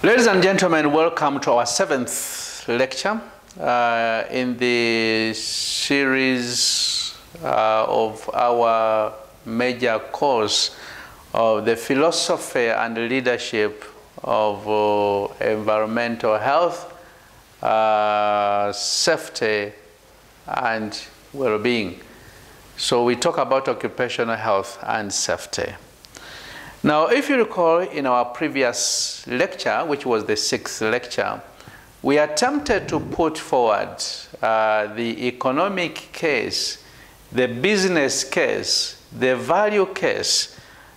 Ladies and gentlemen, welcome to our seventh lecture in the series of our major course of the philosophy and leadership of environmental health, safety, and well-being. So we talk about occupational health and safety. Now, if you recall in our previous lecture, which was the sixth lecture, we attempted to put forward the economic case, the business case, the value case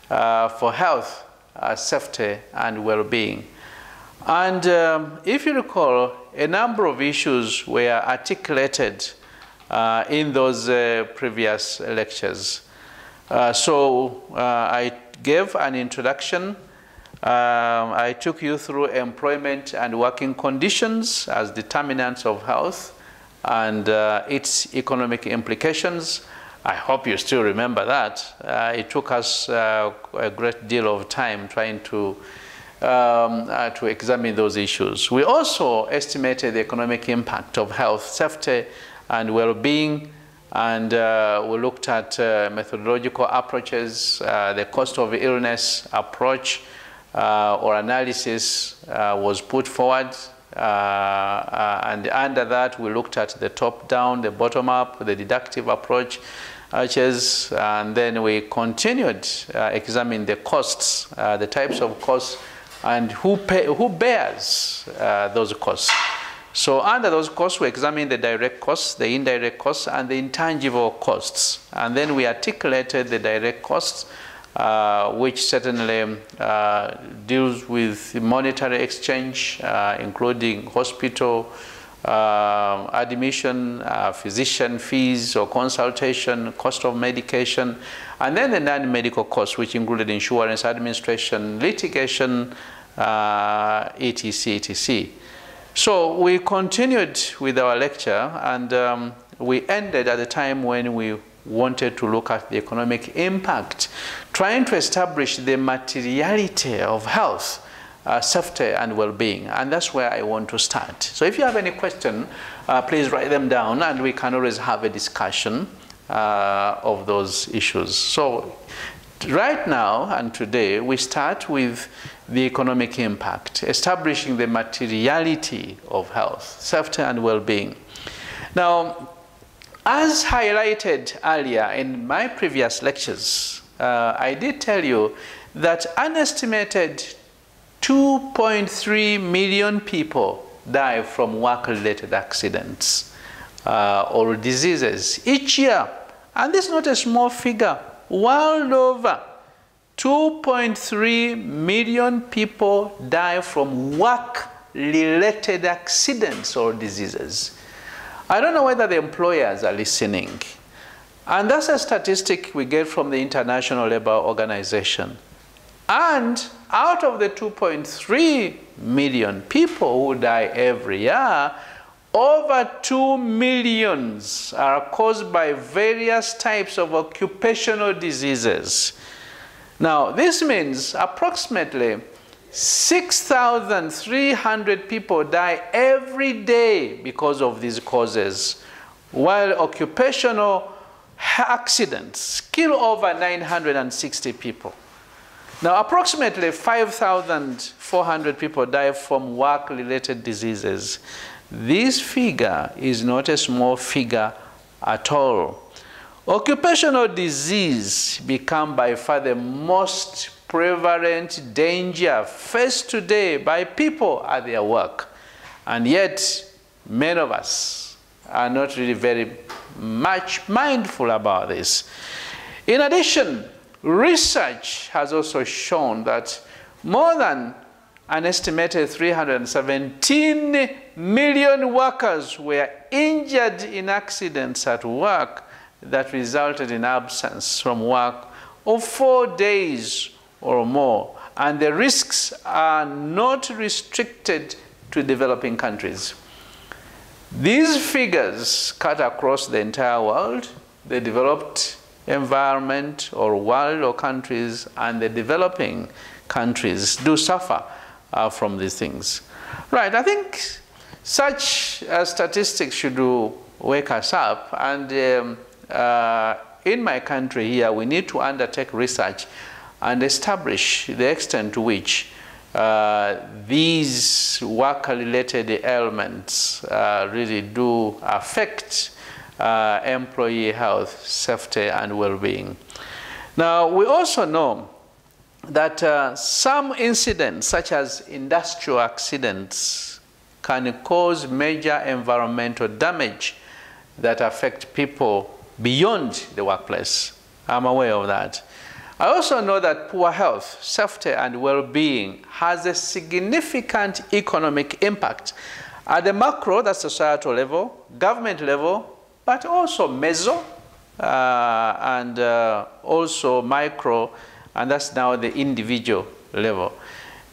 for health, safety, and well-being. And if you recall, a number of issues were articulated in those previous lectures. I gave an introduction. I took you through employment and working conditions as determinants of health and its economic implications. I hope you still remember that. It took us a great deal of time trying to examine those issues. We also estimated the economic impact of health, safety, and well-being. And we looked at methodological approaches, the cost of illness approach or analysis was put forward. And under that, we looked at the top-down, the bottom-up, the deductive approach, and then we continued examining the costs, the types of costs, and who bears those costs. So under those costs, we examined the direct costs, the indirect costs, and the intangible costs. And then we articulated the direct costs, which certainly deals with monetary exchange, including hospital admission, physician fees or consultation, cost of medication, and then the non-medical costs, which included insurance administration, litigation, etc., etc. So we continued with our lecture, and we ended at a time when we wanted to look at the economic impact, trying to establish the materiality of health, safety, and well-being. And that's where I want to start. So if you have any question, please write them down, and we can always have a discussion of those issues. So right now and today, we start with the economic impact, establishing the materiality of health, safety, and well-being. Now, as highlighted earlier in my previous lectures, I did tell you that an estimated 2.3 million people die from work-related accidents or diseases each year. And this is not a small figure. World over, 2.3 million people die from work-related accidents or diseases. I don't know whether the employers are listening. And that's a statistic we get from the International Labour Organization. And out of the 2.3 million people who die every year, over 2 million are caused by various types of occupational diseases. Now, this means approximately 6,300 people die every day because of these causes, while occupational accidents kill over 960 people. Now, approximately 5,400 people die from work-related diseases. This figure is not a small figure at all. Occupational disease become by far the most prevalent danger faced today by people at their work. And yet, many of us are not really very much mindful about this. In addition, research has also shown that more than an estimated 317 million workers were injured in accidents at work that resulted in absence from work of 4 days or more. And the risks are not restricted to developing countries. These figures cut across the entire world, the developed environment or world or countries, and the developing countries do suffer from these things. Right, I think such statistics should wake us up, and in my country here, we need to undertake research and establish the extent to which these work-related ailments really do affect employee health, safety, and well-being. Now, we also know that some incidents, such as industrial accidents, can cause major environmental damage that affect people beyond the workplace. I'm aware of that. I also know that poor health, safety, and well-being has a significant economic impact at the macro, that's societal level, government level, but also meso, and also micro, and that's now the individual level.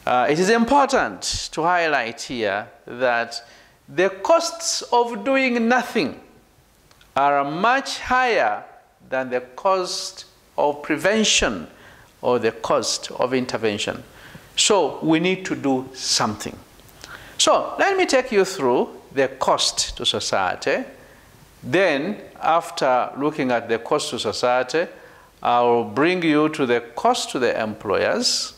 It is important to highlight here that the costs of doing nothing are much higher than the cost of prevention or the cost of intervention. So we need to do something. So let me take you through the cost to society. Then, after looking at the cost to society, I'll bring you to the cost to the employers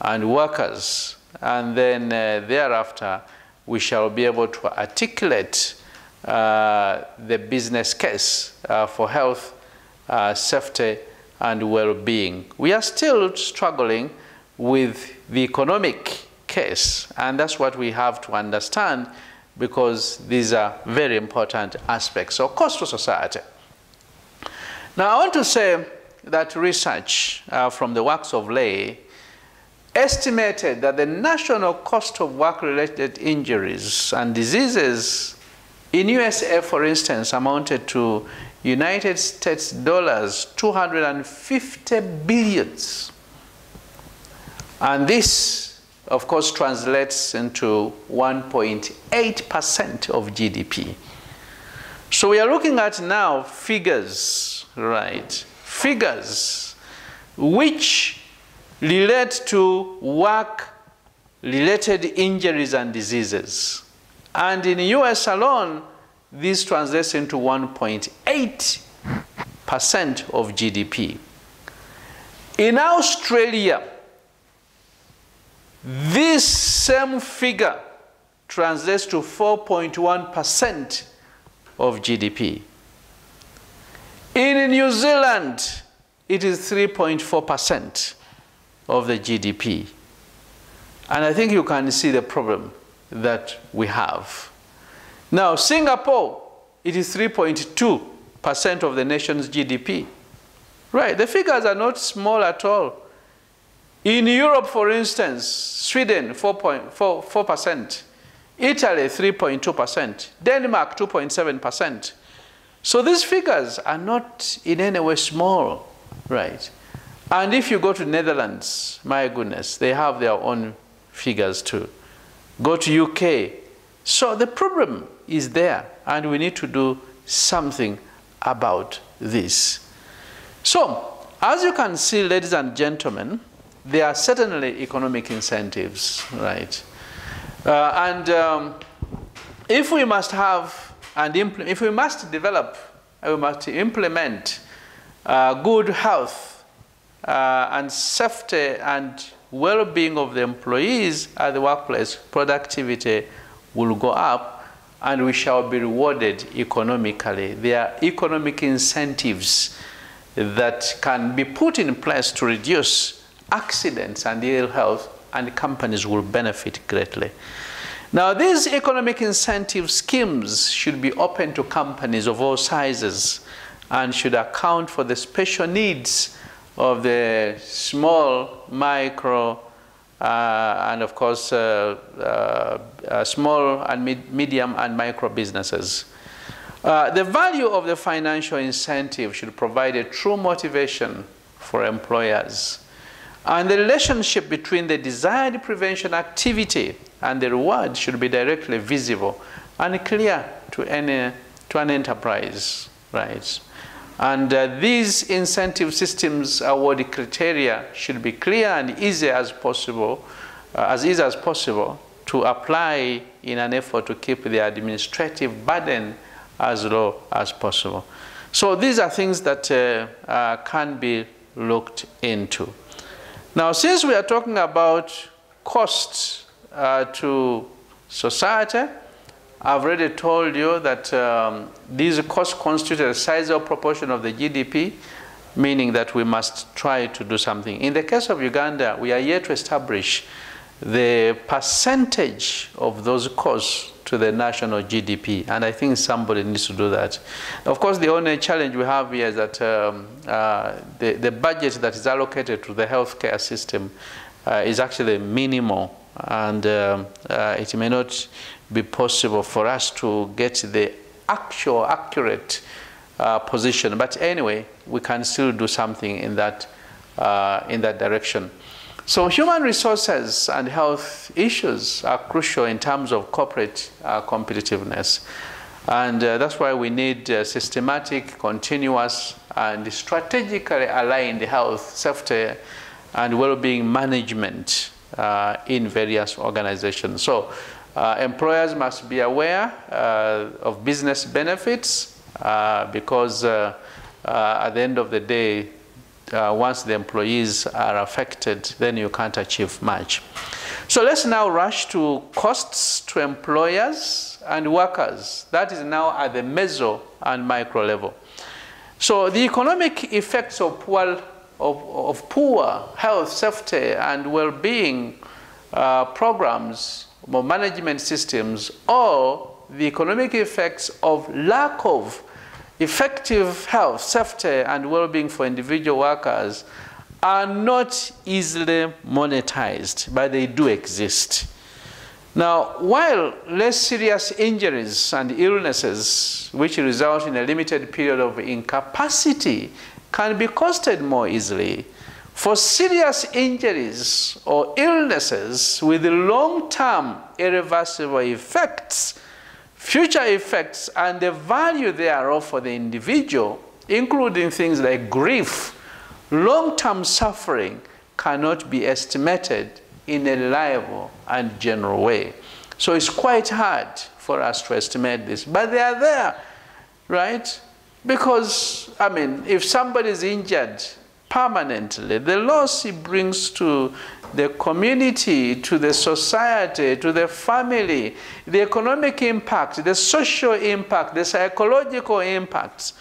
and workers. And then thereafter, we shall be able to articulate the business case for health, safety, and well-being. We are still struggling with the economic case, and that's what we have to understand, because these are very important aspects of cost to society. Now, I want to say that research from the works of Lay estimated that the national cost of work-related injuries and diseases in USA, for instance, amounted to United States dollars 250 billions. And this, of course, translates into 1.8% of GDP. So we are looking at now figures, right? Figures which relate to work-related injuries and diseases. And in the US alone, this translates into 1.8% of GDP. In Australia, this same figure translates to 4.1% of GDP. In New Zealand, it is 3.4% of the GDP. And I think you can see the problem that we have. Now, Singapore, it is 3.2% of the nation's GDP. Right, the figures are not small at all. In Europe, for instance, Sweden, 4%, Italy, 3.2%, Denmark, 2.7%. So these figures are not in any way small, right? And if you go to Netherlands, my goodness, they have their own figures too. Go to UK. So the problem is there, and we need to do something about this. So, as you can see, ladies and gentlemen, there are certainly economic incentives, right? If we must have and if we must develop, we must implement good health and safety and well-being of the employees at the workplace, productivity will go up and we shall be rewarded economically. There are economic incentives that can be put in place to reduce accidents and ill health, and companies will benefit greatly. Now, these economic incentive schemes should be open to companies of all sizes and should account for the special needs of the small, micro, and of course, small and medium and micro businesses. The value of the financial incentive should provide a true motivation for employers. And the relationship between the desired prevention activity and the reward should be directly visible and clear to an enterprise, right? And these incentive systems award criteria should be clear and easy as possible as easy as possible to apply in an effort to keep the administrative burden as low as possible. So these are things that can be looked into. Now, since we are talking about costs to society, I've already told you that these costs constitute a sizable proportion of the GDP, meaning that we must try to do something. In the case of Uganda, we are yet to establish the percentage of those costs to the national GDP, and I think somebody needs to do that. Of course, the only challenge we have here is that the budget that is allocated to the healthcare system is actually minimal, and it may not be possible for us to get the actual accurate position. But anyway, we can still do something in that direction. So human resources and health issues are crucial in terms of corporate competitiveness. And that's why we need systematic, continuous, and strategically aligned health, safety, and well-being management in various organizations. So employers must be aware of business benefits because at the end of the day, once the employees are affected, then you can't achieve much. So let's now rush to costs to employers and workers. That is now at the meso and micro level. So the economic effects of poor health, safety, and well-being programs or management systems, or the economic effects of lack of effective health, safety, and well-being for individual workers are not easily monetized, but they do exist. Now, while less serious injuries and illnesses, which result in a limited period of incapacity, can be costed more easily, for serious injuries or illnesses with long-term irreversible effects, future effects, and the value thereof for the individual, including things like grief, long-term suffering, cannot be estimated in a reliable and general way. So it's quite hard for us to estimate this, but they are there, right? Because, I mean, if somebody is injured permanently, the loss it brings to the community, to the society, to the family, the economic impact, the social impact, the psychological impacts,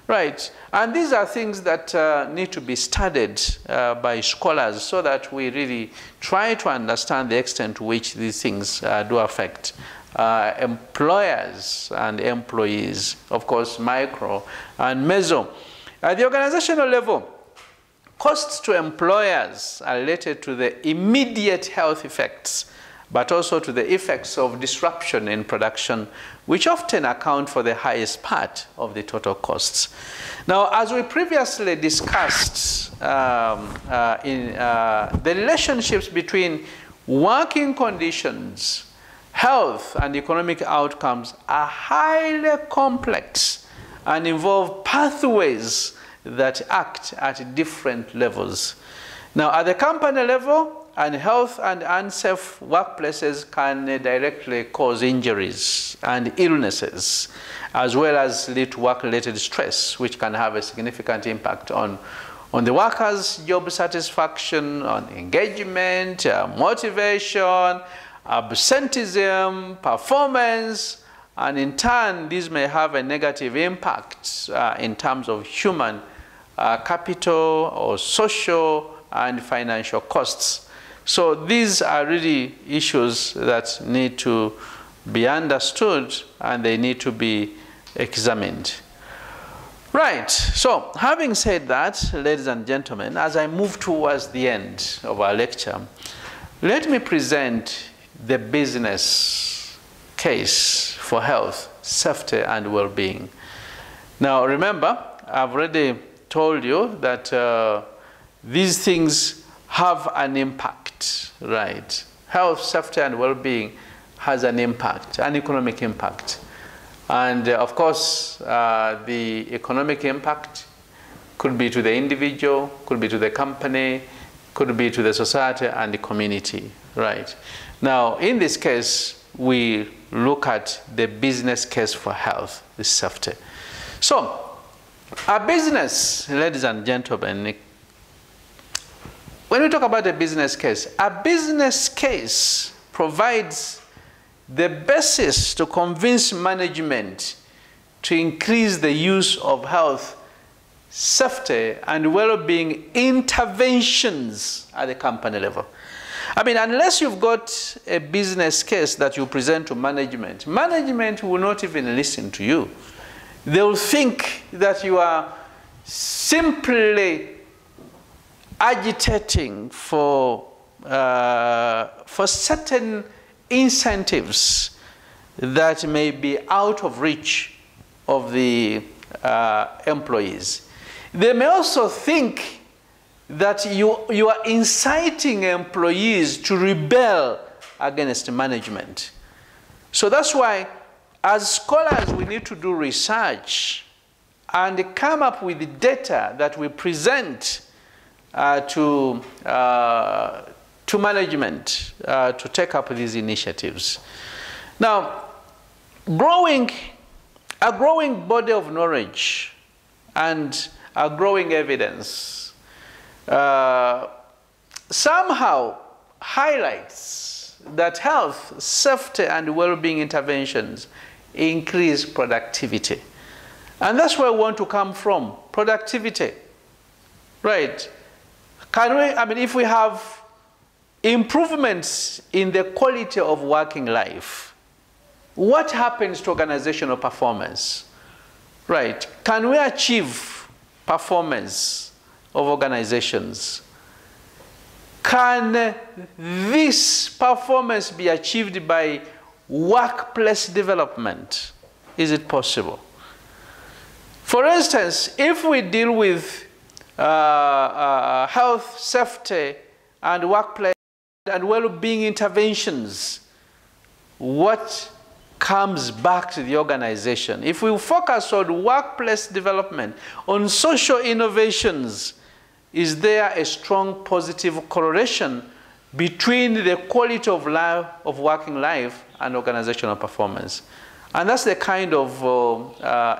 right? And these are things that need to be studied by scholars so that we really try to understand the extent to which these things do affect employers and employees, of course, micro and meso. At the organizational level, costs to employers are related to the immediate health effects, but also to the effects of disruption in production, which often account for the highest part of the total costs. Now, as we previously discussed, the relationships between working conditions, health, and economic outcomes are highly complex and involve pathways that act at different levels. Now, at the company level, unhealth and unsafe workplaces can directly cause injuries and illnesses, as well as lead to work-related stress, which can have a significant impact on the workers' job satisfaction, on engagement, motivation, absenteeism, performance, and in turn, these may have a negative impact in terms of human capital or social and financial costs. So these are really issues that need to be understood and they need to be examined. Right, so having said that, ladies and gentlemen, as I move towards the end of our lecture, let me present the business case for health, safety, and well-being. Now remember, I've already told you that these things have an impact, right? Health, safety, and well-being has an impact, an economic impact. And of course, the economic impact could be to the individual, could be to the company, could be to the society and the community, right? Now, in this case, we look at the business case for health, the safety. So, a business, ladies and gentlemen, when we talk about a business case provides the basis to convince management to increase the use of health, safety, and well-being interventions at the company level. I mean, unless you've got a business case that you present to management, management will not even listen to you. They will think that you are simply agitating for certain incentives that may be out of reach of the employees. They may also think that you are inciting employees to rebel against management. So that's why, as scholars, we need to do research and come up with the data that we present to management to take up these initiatives. Now, a growing body of knowledge and a growing evidence somehow highlights that health, safety, and well-being interventions increase productivity. And that's where we want to come from, productivity, right? Can we, I mean, if we have improvements in the quality of working life, what happens to organizational performance, right? Can we achieve performance of organizations? Can this performance be achieved by workplace development? Is it possible? For instance, if we deal with health, safety, and workplace and well-being interventions, what comes back to the organization? If we focus on workplace development, on social innovations, is there a strong positive correlation between the quality of life, of working life, and organizational performance? And that's the kind of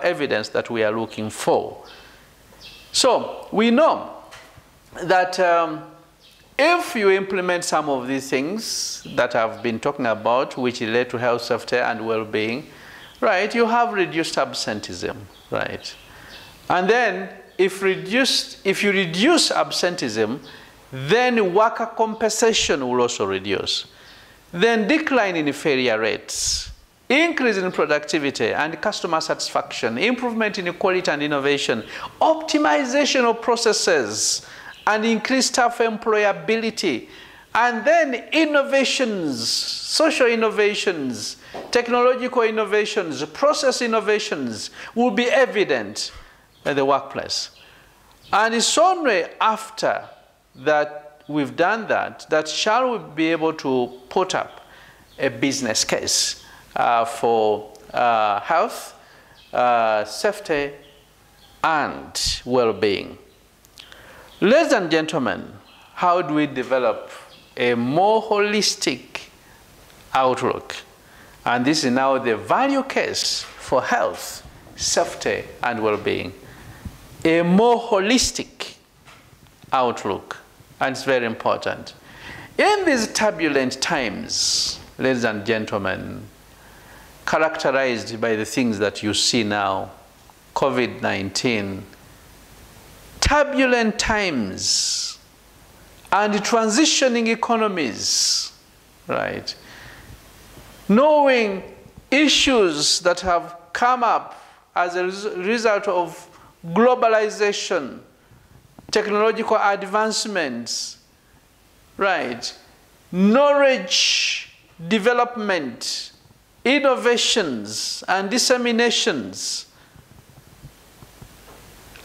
evidence that we are looking for. So we know that if you implement some of these things that I've been talking about, which relate to health, safety, and well-being, right, you have reduced absenteeism, right? And then if you reduce absenteeism, then worker compensation will also reduce. Then decline in failure rates, increase in productivity and customer satisfaction, improvement in quality and innovation, optimization of processes, and increased staff employability, and then innovations, social innovations, technological innovations, process innovations will be evident in the workplace. And it's only after that we've done that, that shall we be able to put up a business case for health, safety, and well-being. Ladies and gentlemen, how do we develop a more holistic outlook? And this is now the value case for health, safety, and well-being. A more holistic outlook, and it's very important. In these turbulent times, ladies and gentlemen, characterized by the things that you see now, COVID-19, turbulent times, and transitioning economies, right? Knowing issues that have come up as a result of globalization, technological advancements, right? Knowledge development, innovations, and disseminations.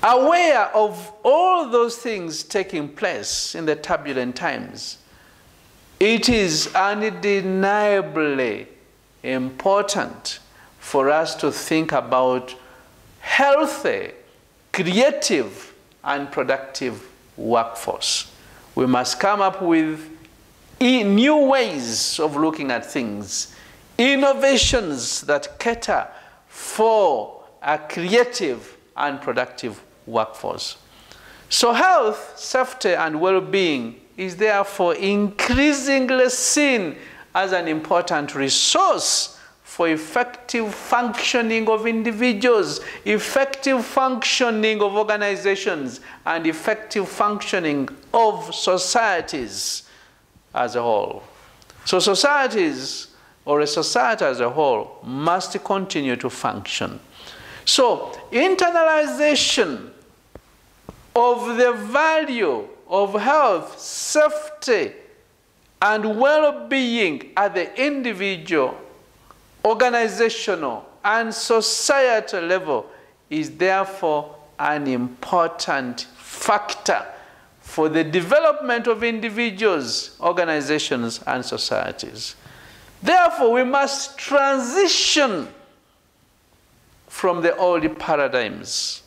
Aware of all those things taking place in the turbulent times, it is undeniably important for us to think about healthy, creative, and productive workforce. We must come up with new ways of looking at things, innovations that cater for a creative and productive workforce. So health, safety, and well-being is therefore increasingly seen as an important resource for effective functioning of individuals, effective functioning of organizations, and effective functioning of societies as a whole. So societies, or a society as a whole, must continue to function. So internalization of the value of health, safety, and well-being at the individual, organizational, and societal level is therefore an important factor for the development of individuals, organizations, and societies. Therefore, we must transition from the old paradigms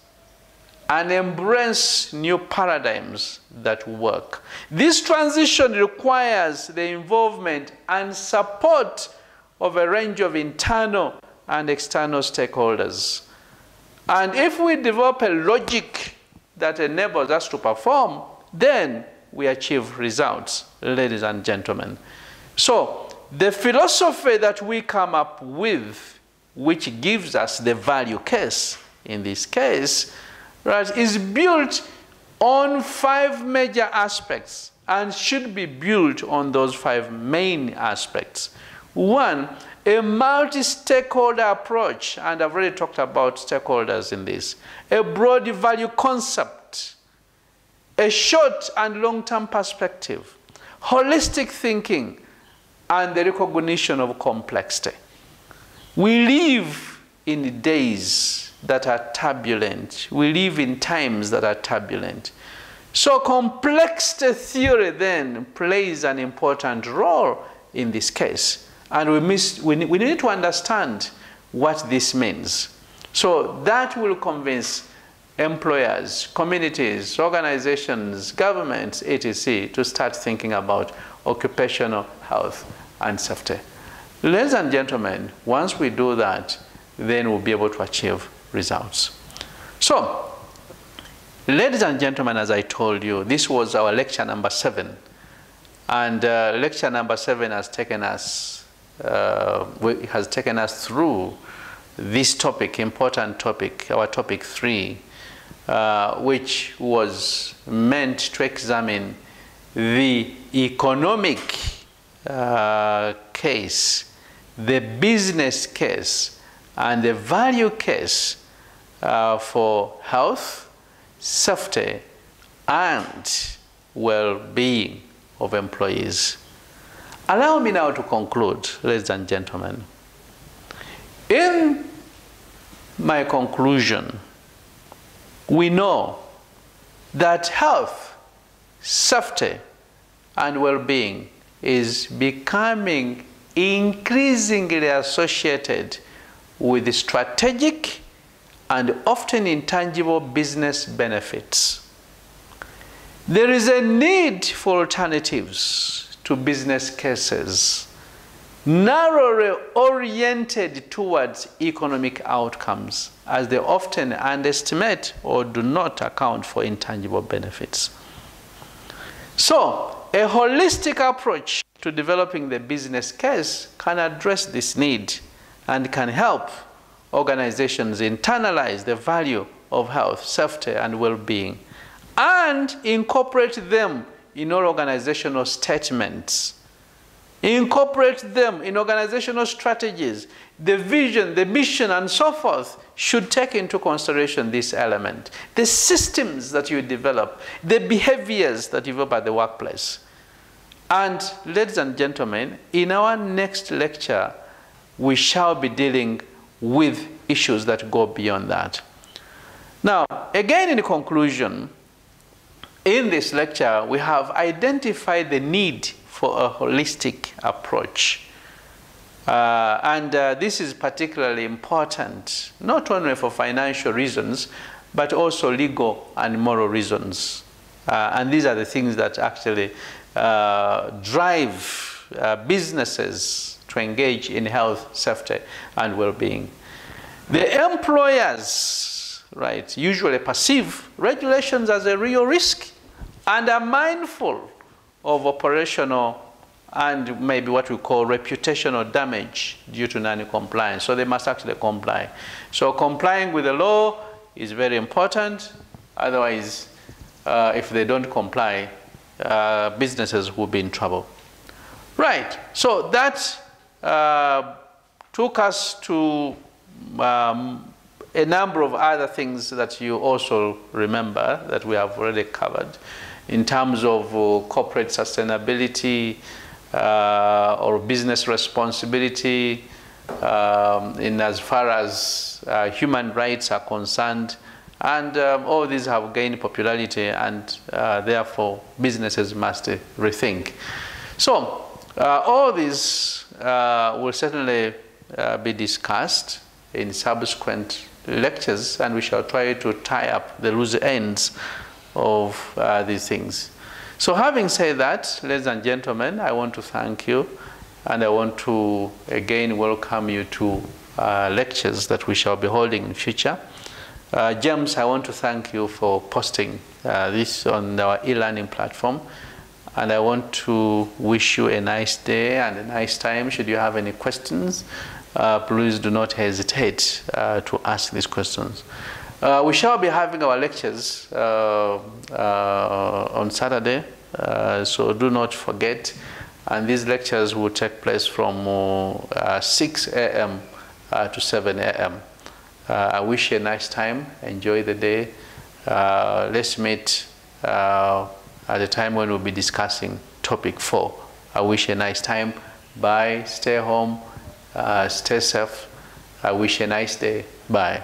and embrace new paradigms that work. This transition requires the involvement and support of a range of internal and external stakeholders. And if we develop a logic that enables us to perform, then we achieve results, ladies and gentlemen. So the philosophy that we come up with, which gives us the value case in this case, right, is built on 5 major aspects and should be built on those 5 main aspects. 1, a multi-stakeholder approach, and I've already talked about stakeholders in this. A broad value concept, a short and long-term perspective, holistic thinking, and the recognition of complexity. We live in days that are turbulent. We live in times that are turbulent. So complexity theory then plays an important role in this case. And we need to understand what this means. So that will convince employers, communities, organizations, governments, etc., to start thinking about occupational health and safety. Ladies and gentlemen, once we do that, then we'll be able to achieve results. So, ladies and gentlemen, as I told you, this was our lecture number 7. And lecture number 7 has taken us through this topic, important topic, our topic 3, which was meant to examine the economic case, the business case, and the value case for health, safety, and well-being of employees. Allow me now to conclude, ladies and gentlemen. In my conclusion, we know that health, safety, and well-being is becoming increasingly associated with strategic and often intangible business benefits. There is a need for alternatives to business cases, narrowly oriented towards economic outcomes, as they often underestimate or do not account for intangible benefits. So, a holistic approach to developing the business case can address this need and can help organizations internalize the value of health, safety, and well-being, and incorporate them in all organizational statements, incorporate them in organizational strategies. The vision, the mission, and so forth should take into consideration this element. The systems that you develop, the behaviors that you develop at the workplace. And ladies and gentlemen, in our next lecture, we shall be dealing with issues that go beyond that. Now, again in conclusion, in this lecture, we have identified the need for a holistic approach. This is particularly important, not only for financial reasons, but also legal and moral reasons. And these are the things that actually drive businesses to engage in health, safety, and well-being. The employers, right, usually perceive regulations as a real risk and are mindful of operational and maybe what we call reputational damage due to non-compliance. So they must actually comply. So complying with the law is very important. Otherwise, if they don't comply, businesses will be in trouble. Right, so that took us to a number of other things that you also remember that we have already covered in terms of corporate sustainability or business responsibility in as far as human rights are concerned. And all these have gained popularity, and therefore businesses must rethink. So all these will certainly be discussed in subsequent lectures, and we shall try to tie up the loose ends of these things. So having said that, ladies and gentlemen, I want to thank you, and I want to again welcome you to lectures that we shall be holding in future. James, I want to thank you for posting this on our e-learning platform, and I want to wish you a nice day and a nice time. Should you have any questions, please do not hesitate to ask these questions. We shall be having our lectures on Saturday, so do not forget, and these lectures will take place from 6 a.m. to 7 a.m. I wish you a nice time. Enjoy the day. Let's meet at the time when we'll be discussing topic 4. I wish you a nice time. Bye. Stay home. Stay safe. I wish you a nice day. Bye.